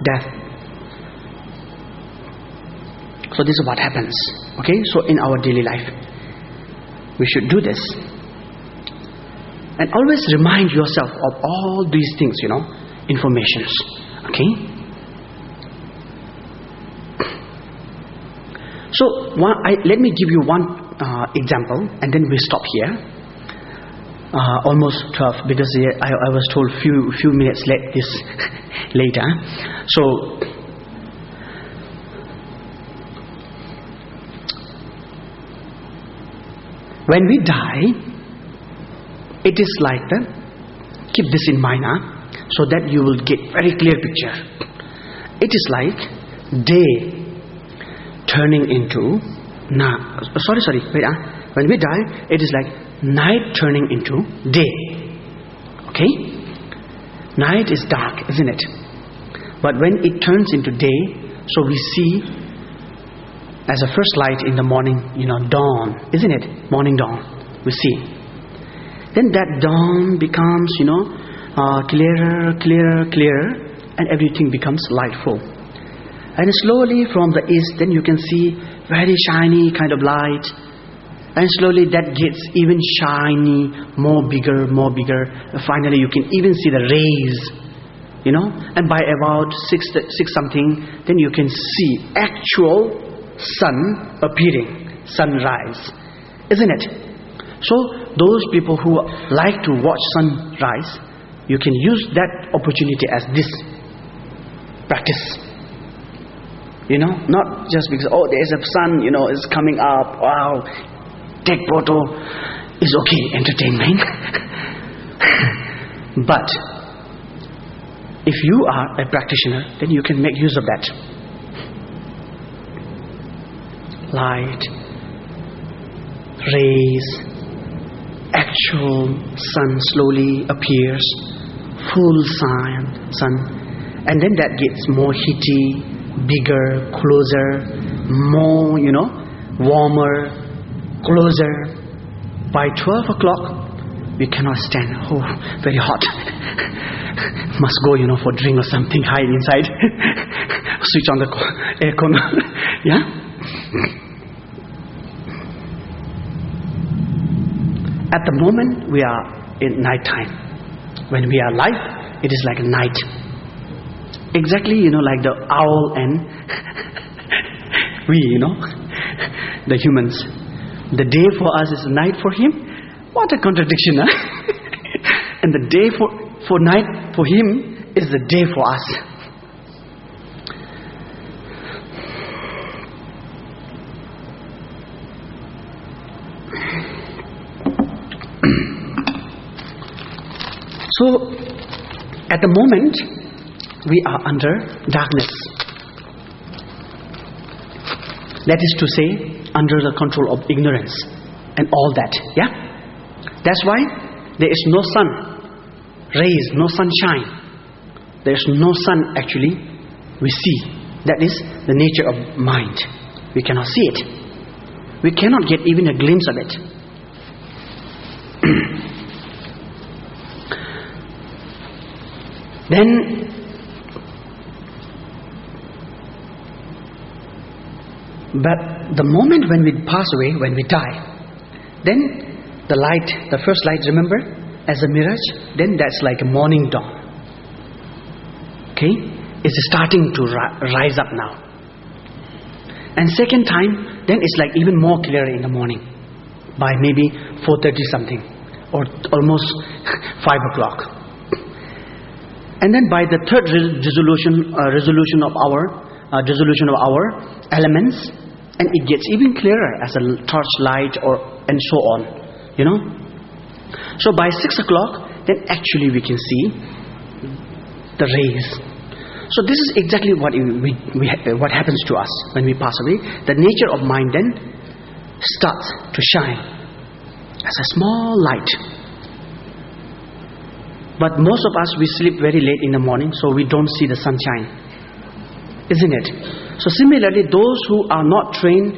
death. So this is what happens. Okay, so in our daily life, we should do this. And always remind yourself of all these things, informations. Okay? So, let me give you one example, and then we stop here. Almost 12, because I was told few minutes later. So, when we die, it is like keep this in mind, so that you will get very clear picture. It is like day turning into when we die, it is like night turning into day. Okay? Night is dark, isn't it? But when it turns into day, so we see as a first light in the morning, dawn, isn't it? Morning dawn, we see. Then that dawn becomes, clearer, and everything becomes lightful. And slowly from the east, then you can see very shiny kind of light. And slowly that gets even shiny, more bigger. Finally you can even see the rays, And by about 6 something, then you can see actual sun appearing, sunrise, isn't it? So those people who like to watch sunrise, you can use that opportunity as this practice. Not just because, there's a sun, is coming up, wow, take photo, is okay, entertainment. But if you are a practitioner, then you can make use of that. Light, rays, actual sun slowly appears, full sun, and then that gets more heaty, bigger, closer, more, warmer, closer. By 12 o'clock, we cannot stand. Very hot. Must go, for drink or something, hide inside. Switch on the aircon. Yeah? At the moment, we are in night time. When we are alive, it is like a night. Exactly, like the owl and we, the humans. The day for us is night for him. What a contradiction, huh? And the day for night for him is the day for us. So, at the moment, we are under darkness. That is to say, under the control of ignorance and all that. Yeah? That's why there is no sun rays, no sunshine. There is no sun actually we see. That is the nature of mind. We cannot see it. We cannot get even a glimpse of it. Then but the moment when we pass away, when we die, then the light, the first light, remember, as a mirage, then that's like a morning dawn. Okay? It's starting to rise up now. And second time, then it's like even more clearer in the morning, by maybe 4:30 something, or almost 5 o'clock. And then by the third resolution of our elements, and it gets even clearer as a torchlight and so on, So by 6 o'clock, then actually we can see the rays. So this is exactly what happens to us when we pass away. The nature of mind then starts to shine as a small light. But most of us, we sleep very late in the morning, so we don't see the sunshine, isn't it? So similarly, those who are not trained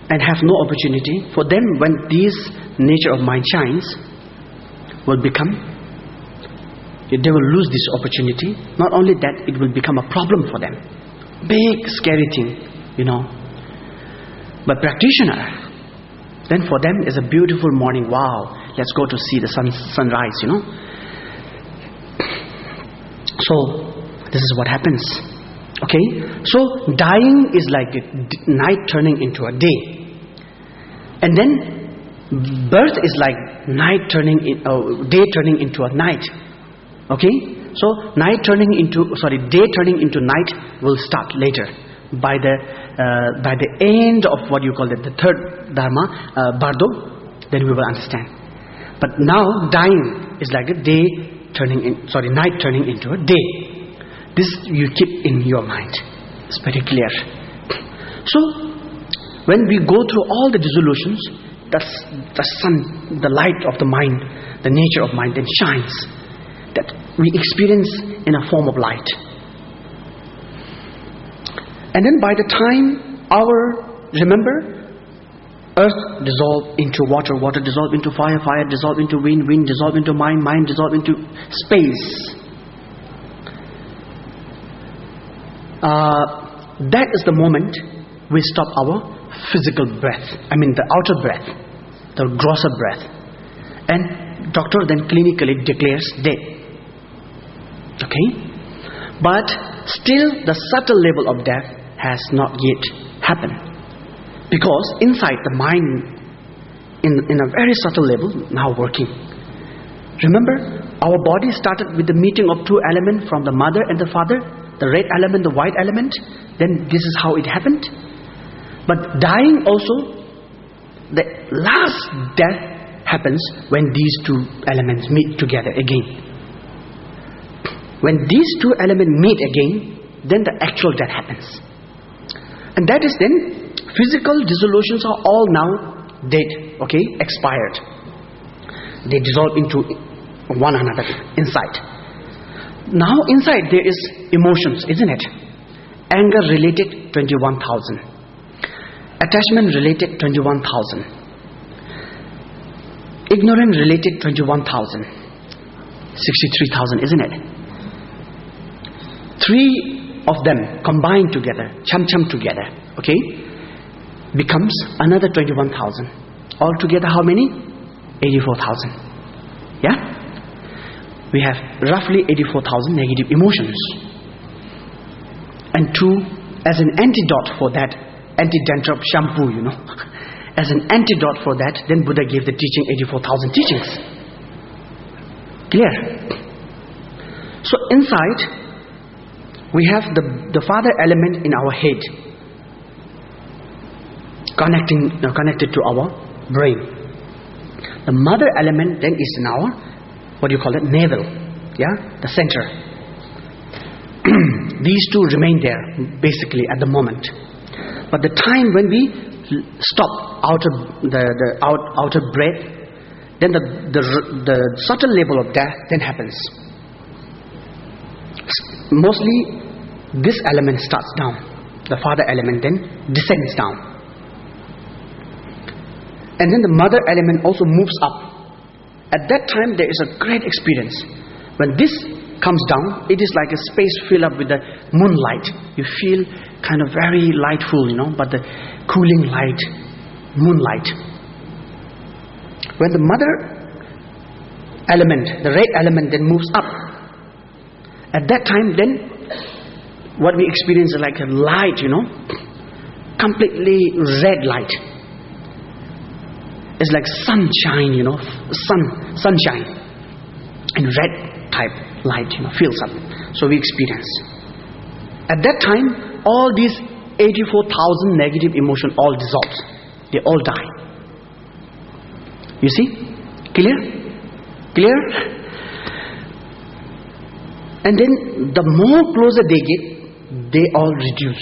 and have no opportunity, for them when this nature of mind shines, will become They will lose this opportunity. Not only that, it will become a problem for them. Big, scary thing, But practitioner, then for them is a beautiful morning. Wow, let's go to see the sunrise, So, this is what happens. Okay? So, dying is like a night turning into a day. And then, birth is like day turning into a night. Okay? So, day turning into night will start later. By the end of what you call it, the third dharma, Bardo, then we will understand. But now, dying is like a night turning into a day. This you keep in your mind. It's very clear. So, when we go through all the dissolutions, the sun, the light of the mind, the nature of mind then shines. That we experience in a form of light. And then by the time remember, earth dissolved into water, water dissolved into fire, fire dissolved into wind, wind dissolved into mind, mind dissolved into space. That is the moment we stop our physical breath. The outer breath, the grosser breath. And doctor then clinically declares death. Okay? But still the subtle level of death has not yet happened. Because inside the mind, in a very subtle level, now working. Remember, our body started with the meeting of two elements from the mother and the father, the red element, the white element. Then this is how it happened. But dying also, the last death happens when these two elements meet together again. When these two elements meet again, then the actual death happens. And that is then, physical dissolutions are all now dead, okay, expired. They dissolve into one another inside. Now inside there is emotions, isn't it? Anger related 21,000. Attachment related 21,000. Ignorance related 21,000. 63,000, isn't it? Three of them combined together, chum together, okay, becomes another 21,000. Altogether how many? 84,000. Yeah? We have roughly 84,000 negative emotions. And as an antidote for that, anti-dandruff shampoo, as an antidote for that, then Buddha gave the teaching, 84,000 teachings. Clear? So inside, we have the father element in our head, connected to our brain. The mother element then is in our, navel, the center. These two remain there, basically at the moment. But the time when we stop the outer breath, then the subtle level of death then happens. Mostly, this element starts down. The father element then descends down. And then the mother element also moves up. At that time, there is a great experience. When this comes down, it is like a space filled up with the moonlight. You feel kind of very lightful, but the cooling light, moonlight. When the mother element, the red element then moves up, at that time then, what we experience is like a light, completely red light. It's like sunshine, sunshine. And red type light, fills up. So we experience. At that time, all these 84,000 negative emotions all dissolve. They all die. You see? Clear? Clear? And then the more closer they get, they all reduce.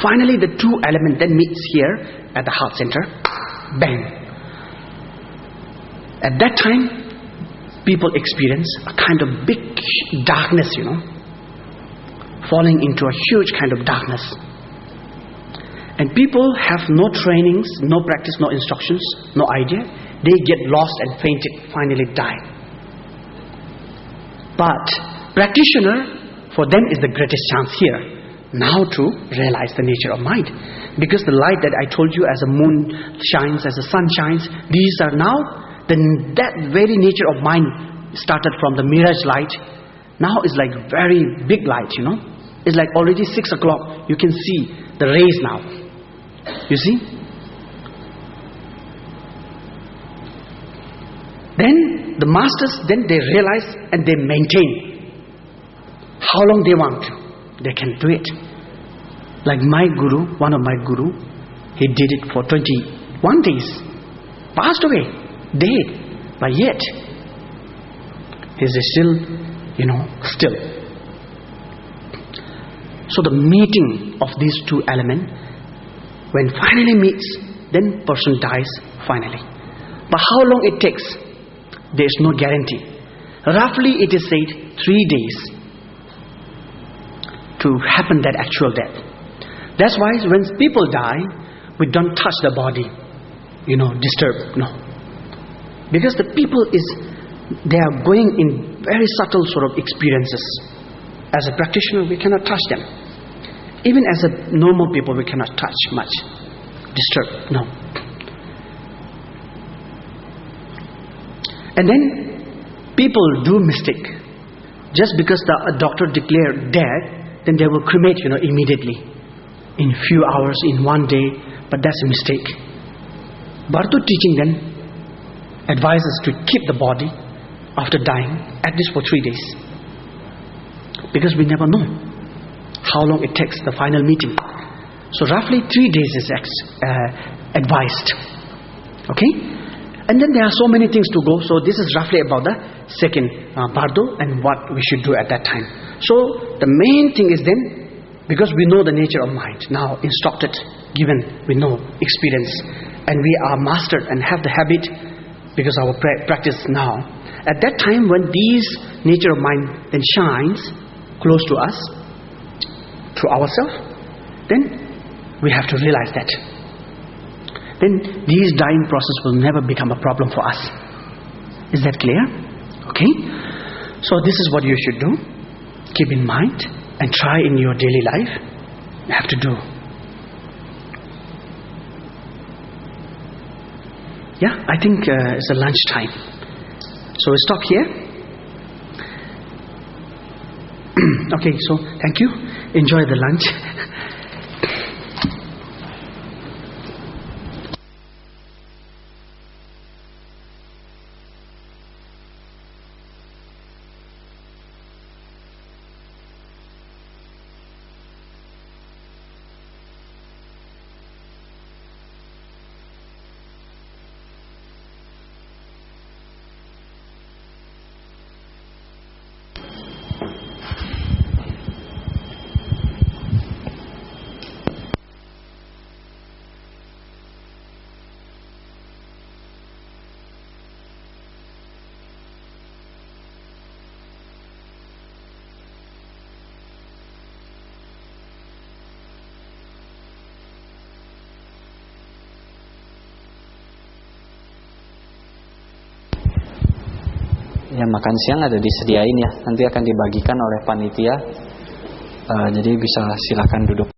Finally, the two elements then meets here at the heart center. Bang. At that time, people experience a kind of big darkness, falling into a huge kind of darkness. And people have no trainings, no practice, no instructions, no idea. They get lost and fainted, finally die. But practitioner, for them is the greatest chance here. Now to realize the nature of mind. Because the light that I told you, as the moon shines, as the sun shines, these are now, that very nature of mind started from the mirage light. Now is like very big light, It's like already 6 o'clock. You can see the rays now. You see? Then the masters, they realize and they maintain. How long they want, they can do it. Like my guru, one of my guru, he did it for 21 days. Passed away, dead. But yet, he is still, still. So the meeting of these two elements, when finally meets, then person dies finally. But how long it takes, there is no guarantee. Roughly it is said 3 days to happen that actual death. That's why when people die, we don't touch the body, disturb, no. Because the people they are going in very subtle sort of experiences. As a practitioner, we cannot touch them. Even as a normal people, we cannot touch much, disturb, no. And then people do mistake. Just because the doctor declared dead, then they will cremate, immediately, in few hours, in one day. But that's a mistake. Bardo teaching then advises to keep the body after dying at least for 3 days, because we never know how long it takes the final meeting. So roughly 3 days is advised. Okay? And then there are so many things to go. So this is roughly about the second Bardo and what we should do at that time. So the main thing is then, because we know the nature of mind, now instructed, given, we know, experience, and we are mastered and have the habit, because our practice now. At that time when these nature of mind then shines close to us, through ourselves, then we have to realize that. Then these dying process will never become a problem for us. Is that clear? Okay? So this is what you should do. Keep in mind and try in your daily life. You have to do. Yeah, I think it's a lunch time. So we stop here. Okay, so thank you. Enjoy the lunch. Ya, makan siang ada disediain ya. Nanti akan dibagikan oleh panitia. Jadi bisa silakan duduk.